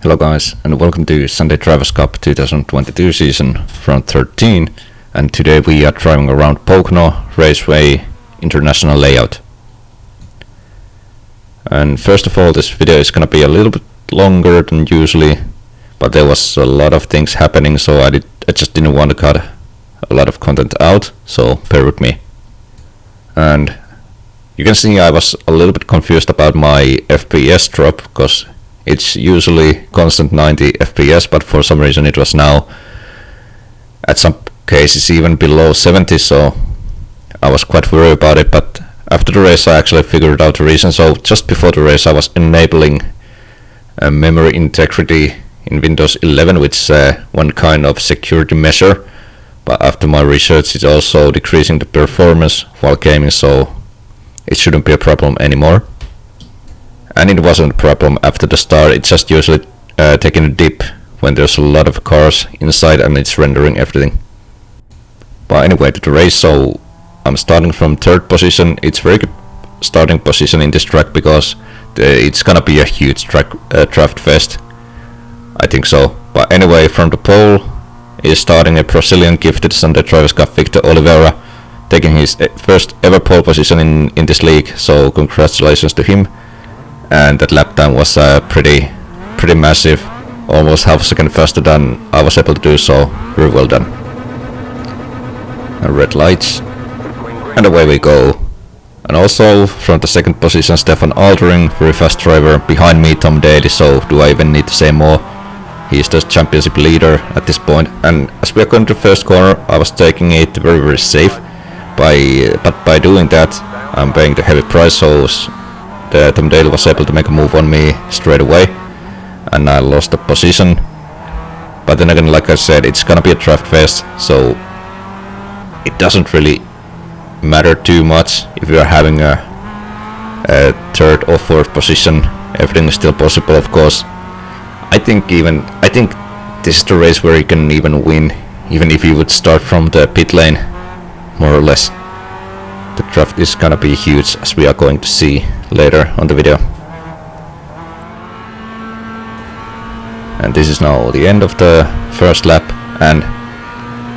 Hello guys, and welcome to Sunday Drivers' Cup 2022 season round 13, and today we are driving around Pocono Raceway International Layout. And first of all, this video is gonna be a little bit longer than usually, but there was a lot of things happening, so I just didn't want to cut a lot of content out, so bear with me. And you can see I was a little bit confused about my FPS drop, because it's usually constant 90 FPS, but for some reason it was now at some cases even below 70, so I was quite worried about it. But after the race I actually figured out the reason. So just before the race I was enabling memory integrity in Windows 11, which is one kind of security measure, but after my research it's also decreasing the performance while gaming, so it shouldn't be a problem anymore. And it wasn't a problem after the start, it's just usually taking a dip when there's a lot of cars inside and it's rendering everything. But anyway, to the race, so I'm starting from third position. It's very good starting position in this track because it's gonna be a huge draft fest, I think so. But anyway, from the pole is starting a Brazilian gifted Sunday Drivers' Cup Victor Oliveira, taking his first ever pole position in this league, so congratulations to him. And that lap time was pretty massive, almost half a second faster than I was able to do, so very well done. And red lights, and away we go. And also from the second position, Stefan Aldering, very fast driver. Behind me, Tom Daly, so do I even need to say more? He's the championship leader at this point. And as we are going to the first corner, I was taking it very safe, but by doing that I'm paying the heavy price, so Tom Daly was able to make a move on me straight away, and I lost the position. But then again, like I said, it's gonna be a draft fest, so it doesn't really matter too much if you are having a third or fourth position. Everything is still possible, of course. I think this is the race where you can even win, even if you would start from the pit lane, more or less. The draft is gonna be huge, as we are going to see later on the video. And this is now the end of the first lap, and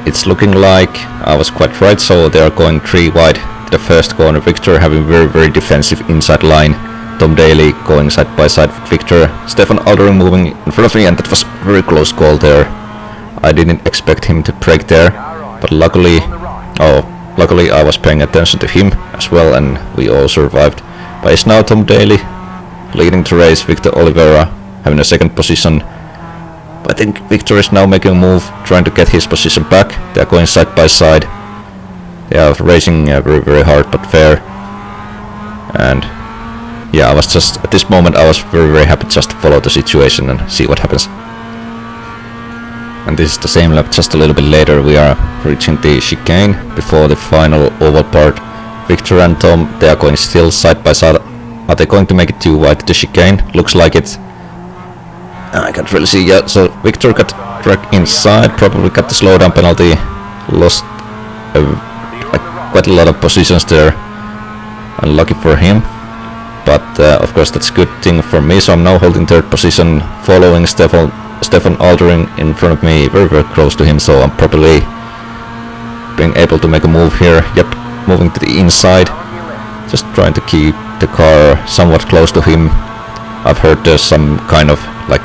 it's looking like I was quite right, so they are going 3 wide to the first corner. Victor having very defensive inside line, Tom Daly going side by side with Victor, Stefan Aldering moving in front of me, and that was a very close call there. I didn't expect him to break there, but luckily I was paying attention to him as well, and we all survived. But it's now Tom Daly leading the race, Victor Oliveira having a second position. But I think Victor is now making a move, trying to get his position back. They are going side by side. They are racing very hard but fair. And yeah, I was just, at this moment I was very happy just to follow the situation and see what happens. And this is the same lap, just a little bit later. We are reaching the chicane before the final oval part. Victor and Tom, they are going still side by side. Are they going to make it too wide to the chicane? Looks like it. I can't really see yet. So Victor got dragged inside, probably got the slowdown penalty. Lost quite a lot of positions there. Unlucky for him. But of course that's a good thing for me. So I'm now holding third position, following Stefan Aldering in front of me, very close to him, so I'm probably being able to make a move here. Yep, moving to the inside, just trying to keep the car somewhat close to him. I've heard there's some kind of like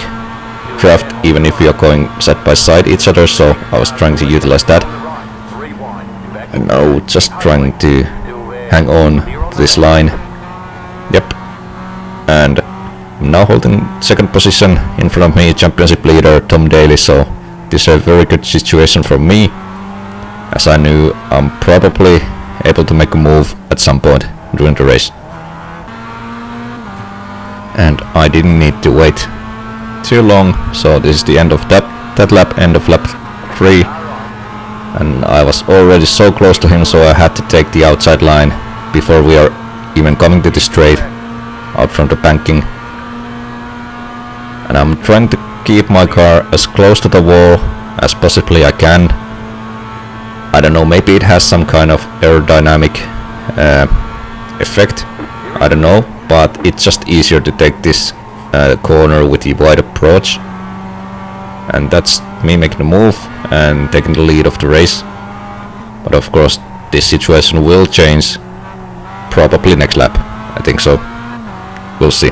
draft even if you're going side by side each other, so I was trying to utilize that. And now just trying to hang on to this line. Yep, and I'm now holding second position. In front of me, championship leader Tom Daly, so this is a very good situation for me, as I knew I'm probably able to make a move at some point during the race. And I didn't need to wait too long, so this is the end of that lap, end of lap 3. And I was already so close to him, so I had to take the outside line before we are even coming to the straight out from the banking. And I'm trying to keep my car as close to the wall as possibly I can. I don't know, maybe it has some kind of aerodynamic effect, I don't know, but it's just easier to take this corner with the wide approach and that's me making the move and taking the lead of the race. But of course this situation will change probably next lap. I think so. We'll see.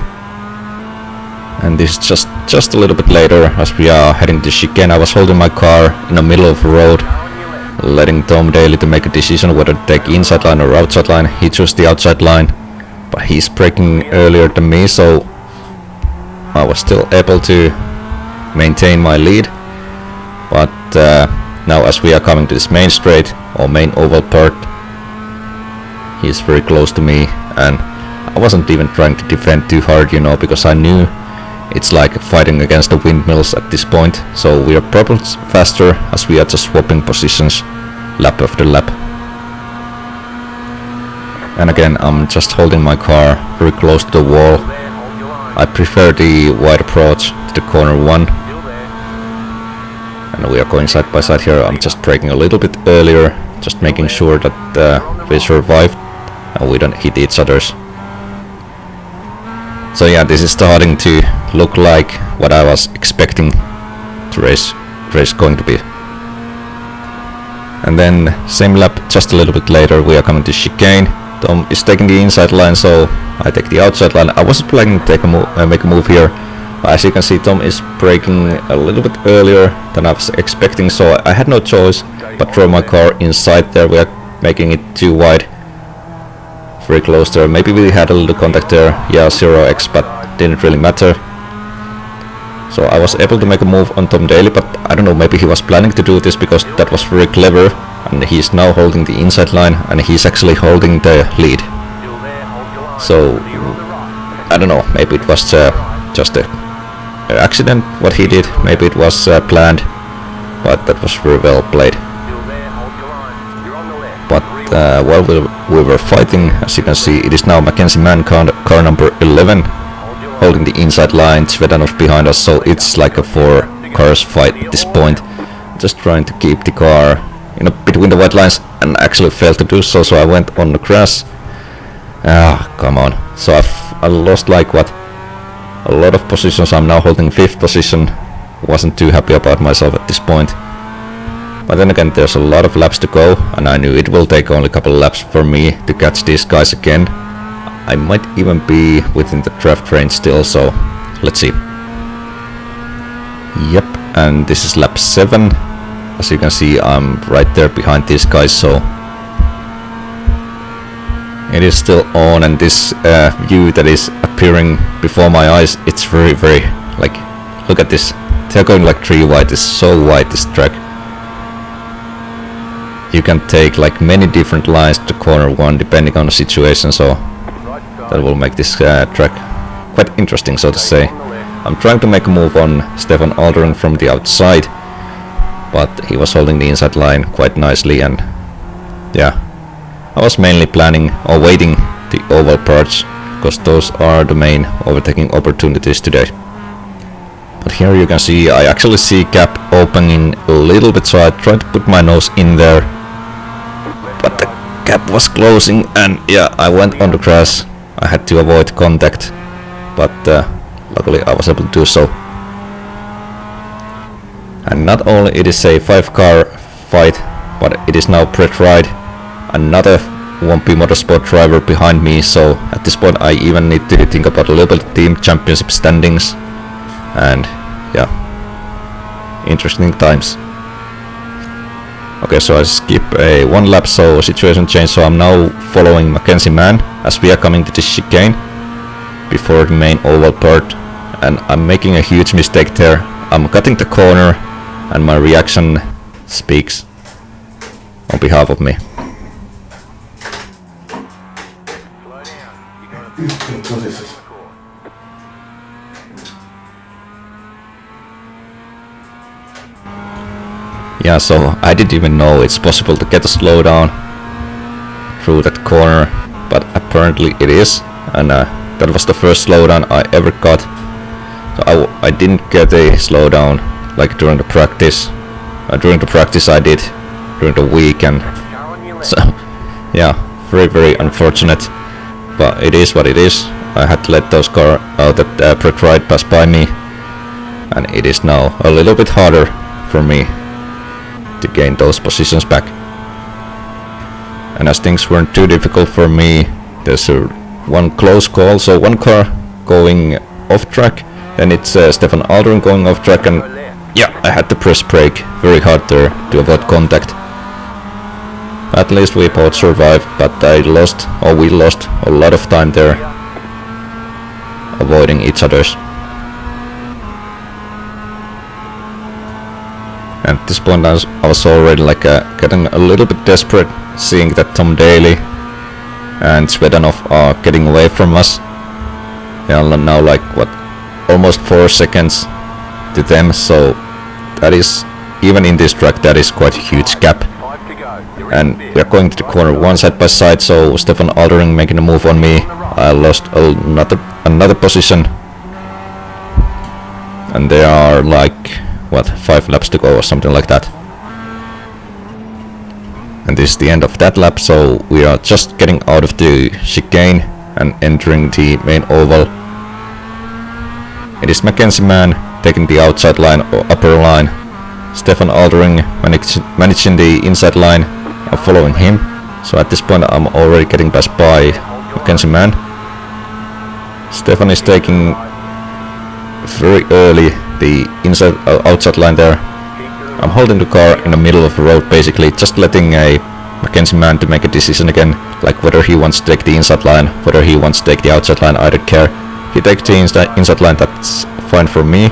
And this is just a little bit later as we are heading to chicane. I was holding my car in the middle of the road, letting Tom Daly to make a decision whether to take inside line or outside line. He chose the outside line, but he's braking earlier than me, so I was still able to maintain my lead. But now as we are coming to this main straight or main oval part, he's very close to me, and I wasn't even trying to defend too hard, you know, because I knew it's like fighting against the windmills at this point. So we are probably faster as we are just swapping positions lap after lap. And again, I'm just holding my car very close to the wall. I prefer the wide approach to the corner one. And we are going side by side here. I'm just braking a little bit earlier, just making sure that we survive and we don't hit each other's. So yeah, this is starting to look like what I was expecting the race going to be. And then same lap, just a little bit later, we are coming to chicane. Tom is taking the inside line, so I take the outside line. I wasn't planning to take make a move here, but as you can see, Tom is braking a little bit earlier than I was expecting, so I had no choice but throw my car inside there. We are making it too wide. Very close there. Maybe we had a little contact there. Yeah, 0x, but didn't really matter. So I was able to make a move on Tom Daly, but I don't know, maybe he was planning to do this because that was very clever, and he's now holding the inside line and he's actually holding the lead. So I don't know, maybe it was just an accident what he did, maybe it was planned, but that was very well played. But while we were fighting, as you can see, it is now Mackenzie Mann, car number 11, holding the inside line, Svedanov behind us, so it's like a 4 cars fight at this point. Just trying to keep the car, you know, between the white lines, and actually failed to do so, so I went on the grass. Ah, come on. So I lost like what? A lot of positions. I'm now holding 5th position. Wasn't too happy about myself at this point. But then again, there's a lot of laps to go, and I knew it will take only a couple of laps for me to catch these guys again. I might even be within the draft range still, so let's see. Yep, and this is lap 7. As you can see, I'm right there behind these guys, so it is still on, and this view that is appearing before my eyes, it's very, very, like, look at this. They're going like 3 wide. It's so wide, this track. You can take like many different lines to corner 1 depending on the situation, so that will make this track quite interesting, so to say. I'm trying to make a move on Stefan Aldering from the outside, but he was holding the inside line quite nicely, and yeah, I was mainly planning or waiting the oval parts, because those are the main overtaking opportunities today. But here you can see, I actually see gap opening a little bit, so I tried to put my nose in there, but the gap was closing, and yeah, I went on the grass. I had to avoid contact, but luckily I was able to do so. And not only it is a 5-car fight, but it is now Brett Wright, another 1P Motorsport driver behind me, so at this point I even need to think about a little bit team championship standings, and yeah, interesting times. Okay, so I skip a 1 lap, so situation changed, so I'm now following Mackenzie Mann as we are coming to the chicane before the main oval part, and I'm making a huge mistake there. I'm cutting the corner, and my reaction speaks on behalf of me. Yeah, so I didn't even know it's possible to get a slowdown through that corner, but apparently it is, and that was the first slowdown I ever got. So I didn't get a slowdown like during the practice. During the practice I did during the week, and so yeah, very, very unfortunate, but it is what it is. I had to let those that Brett Wright pass by me, and it is now a little bit harder for me to gain those positions back. And as things weren't too difficult for me, there's one close call, so one car going off track, then it's Stefan Aldrin going off track, and yeah, I had to press brake very hard there to avoid contact. At least we both survived, but we lost a lot of time there avoiding each other's. And at this point I was already like getting a little bit desperate, seeing that Tom Daly and Svedanov are getting away from us. They are now like what, almost 4 seconds to them, so that is, even in this track, that is quite a huge gap. And we are going to the corner one side by side, so Stefan Aldering making a move on me. I lost another position, and there are like what, 5 laps to go or something like that. And this is the end of that lap, so we are just getting out of the chicane and entering the main oval. It is Mackenzie Man taking the outside line or upper line. Stefan Aldering managing the inside line. I'm following him, so at this point I'm already getting passed by Mackenzie Man. Stefan is taking very early the outside line there. I'm holding the car in the middle of the road, basically just letting a Mackenzie Man to make a decision again, like whether he wants to take the inside line, whether he wants to take the outside line. I don't care. He takes the inside line, that's fine for me.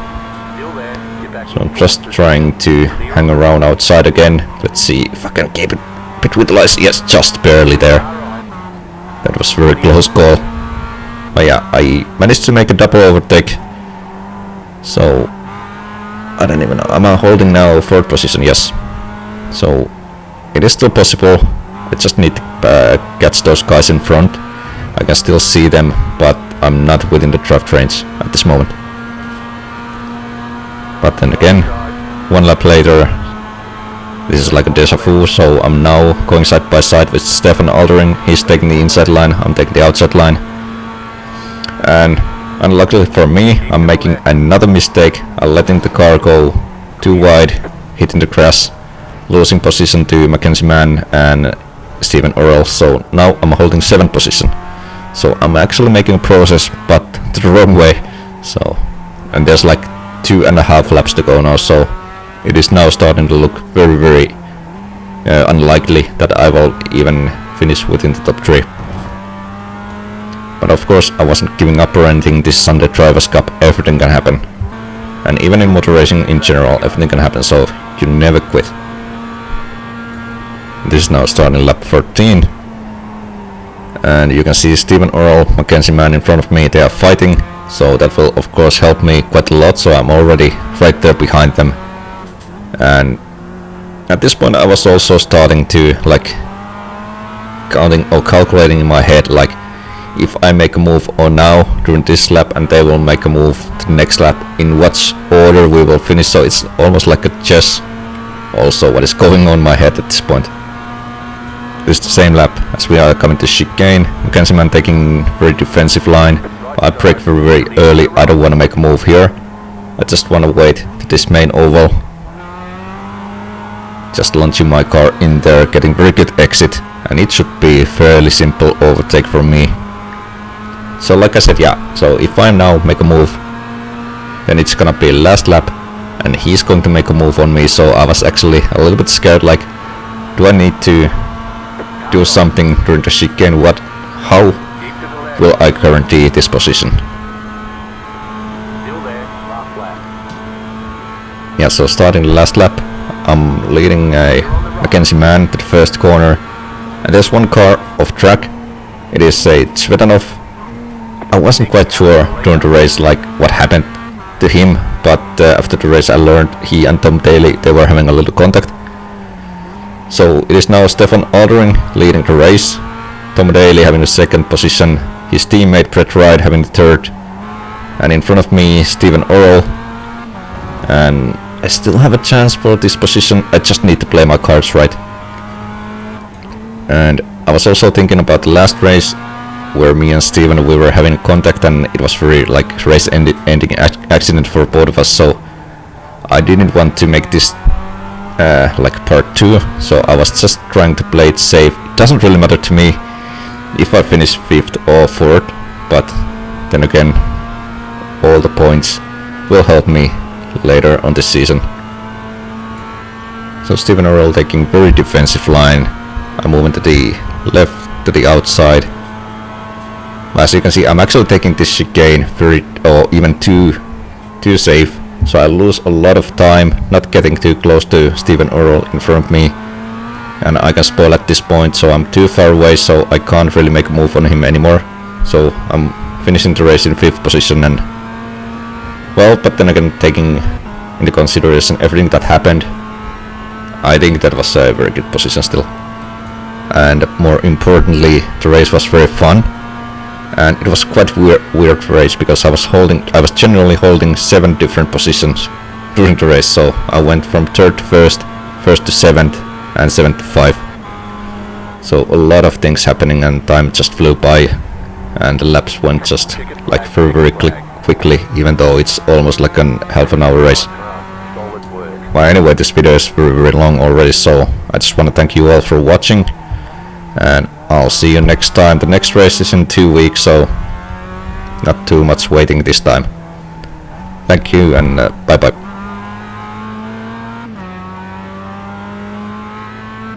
So I'm just trying to hang around outside again. Let's see if I can keep it between the lines. Yes, just barely there. That was a very close call. But yeah, I managed to make a double overtake. So I don't even know. I'm holding now 4th position, yes. So it is still possible. I just need to catch those guys in front. I can still see them, but I'm not within the draft range at this moment. But then again, 1 lap later, this is like a deja vu, so I'm now going side by side with Stefan Aldering. He's taking the inside line, I'm taking the outside line. And unluckily for me, I'm making another mistake. I'm letting the car go too wide, hitting the grass, losing position to Mackenzie Man and Stephen Earl. So now I'm holding 7th position. So I'm actually making a process, but the wrong way. So, and there's like 2.5 laps to go now, so it is now starting to look very, very unlikely that I will even finish within the top 3. But of course I wasn't giving up or anything. This Sunday Drivers' Cup, everything can happen. And even in motor racing in general, everything can happen, so you never quit. This is now starting lap 13. And you can see Stephen Earl, Mackenzie Man in front of me, they are fighting. So that will of course help me quite a lot, so I'm already right there behind them. And at this point I was also starting to like counting or calculating in my head, like if I make a move or now during this lap and they will make a move to the next lap, in what order we will finish. So it's almost like a chess also what is going on in my head at this point. This is the same lap as we are coming to chicane. Mackenzie Man taking very defensive line. I brake very, very early. I don't want to make a move here. I just want to wait to this main oval. Just launching my car in there, getting very good exit, and it should be a fairly simple overtake for me. So like I said, yeah, so if I now make a move, then it's gonna be last lap, and he's going to make a move on me. So I was actually a little bit scared, like, do I need to do something during the chicane? How will I guarantee this position? Yeah, so starting the last lap, I'm leading a Mackenzie Man to the first corner, and there's one car off track. It is a Svedanov. I wasn't quite sure during the race like what happened to him, but after the race I learned he and Tom Daly, they were having a little contact. So it is now Stefan Aldering leading the race, Tom Daly having the 2nd position, his teammate Brett Wright having the 3rd, and in front of me Stephen Earl. And I still have a chance for this position, I just need to play my cards right. And I was also thinking about the last race where me and Stephen, we were having contact, and it was very like race ending accident for both of us. So I didn't want to make this like part 2, so I was just trying to play it safe. It doesn't really matter to me if I finish 5th or 4th, but then again, all the points will help me later on this season. So Steven Earl taking very defensive line. I'm moving to the left, to the outside. As you can see, I'm actually taking this chicane very, or even too safe. So I lose a lot of time not getting too close to Steven Earl in front of me. And I can spoil at this point, so I'm too far away, so I can't really make a move on him anymore. So I'm finishing the race in 5th position, and well, but then again, taking into consideration everything that happened, I think that was a very good position still. And more importantly, the race was very fun, and it was quite weird race because I was generally holding 7 different positions during the race. So I went from 3rd to 1st, 1st to 7th, and 7th to 5th. So a lot of things happening, and time just flew by, and the laps went just like very quickly, even though it's almost like an half an hour race. Well, anyway, this video is very long already, so I just want to thank you all for watching, and I'll see you next time. The next race is in 2 weeks, so not too much waiting this time. Thank you, and bye bye.